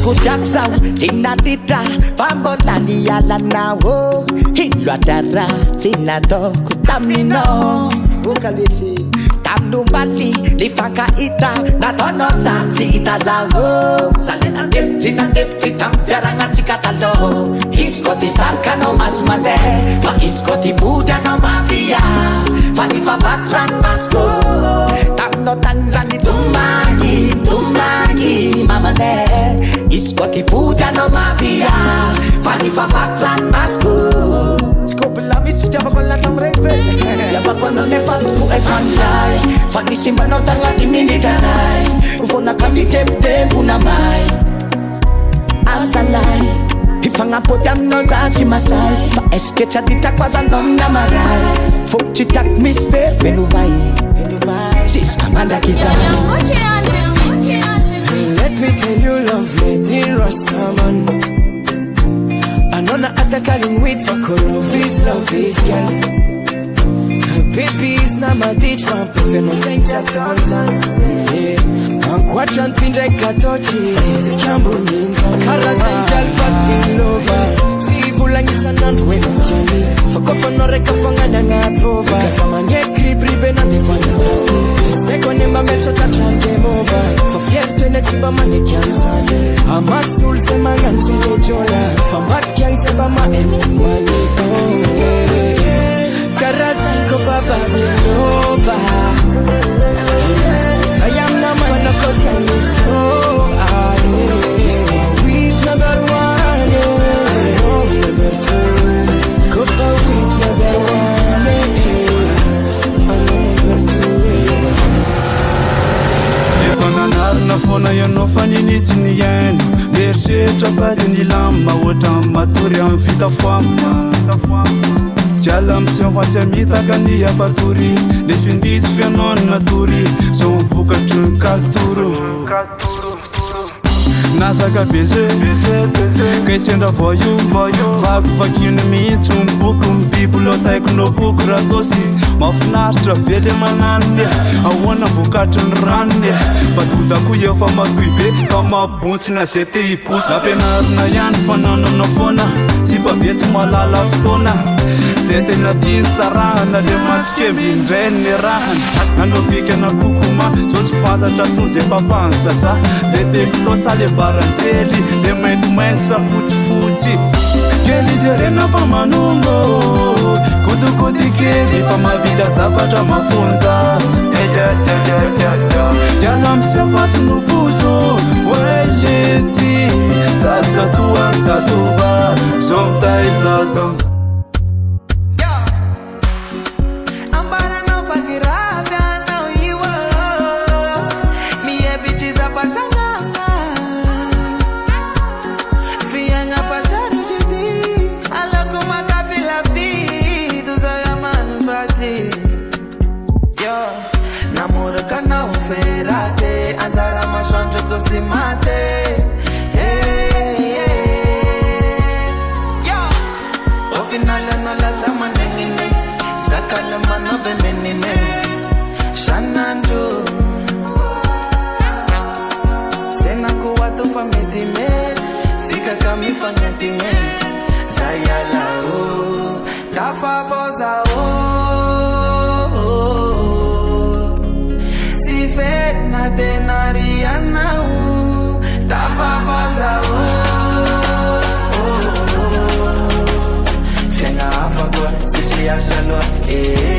Kutaksau, tina titra, pambolani yalanao. Hilwadara, tina to, kutamino. Ukalisi, tamnumbali, lifakaita, natono sati itazao. Salena defti, tamfiaranga tikatalo. Iskoti salkano masmane, fa iskoti buda no mafia. Fani fa vakran masko, tamno tanzani tumagi, mamane. Iskoti buda no mafia, fani fa vakran masko. Skopla mitsutia bakola tamreve, ya bakola ne fatu e franjai. Fani simba no tangati minitanai, ufona kami temte puna mai. Asalai, ifanga potiam no zati masai. Fa eske chadita kwaza nom namarai. Fok chitak misfer fenuvai. Sis kamanda kizai. Let me tell you love made in Rastaman. I know na atakaling wait for love is girl. Baby is na my ditch from professional saints at Tanzan. Yeah, I'm quite pindre katochi. Jambo ninza. Kala saingal back in lover. Si bulangi sanand when I'm jelly. Fakofa no rekafanga nga trova. Kasama ngekri bribe na divana. Second in my mental touch and game over. For fear to next ba mani cancel. Amas nul se mangan se jola. For mat can se ba ma empty money. Oh yeah. Karasan ko pa Babylova. I am the man that calls and is so weak number one, number two. Go for weak number one, number two. If I'm not phone, you know funny needs in the end. They're shit of in the lamba, what I'm maturian fit of fama. Jalam se wase mita kania paturi defindis fenon naturi so vuka tu katuru Nasaka beze Kay senda for you Vak yun mi tum bukum Bibulo tayo kuno bukra dosi Mafnastra vele manande Awana vukatun rande Batuda kuya fama tuibe Kama bunsi na sete ipus Napenar na yan fanano na fona Sipa besi malala ftona Sete na din sarana De matke vindrene rahan Nano vike na kukuma Sosu fata tatu zepa pansa sa Lebe kuto sale baranzeli Le maitu mensa futi Keli terena pa manungo Kutu kuti keli Fama vida zapata mafunza Yalam sepatu nufuzo Weleti Tata tuanta tuba Zomta izazom Yeah.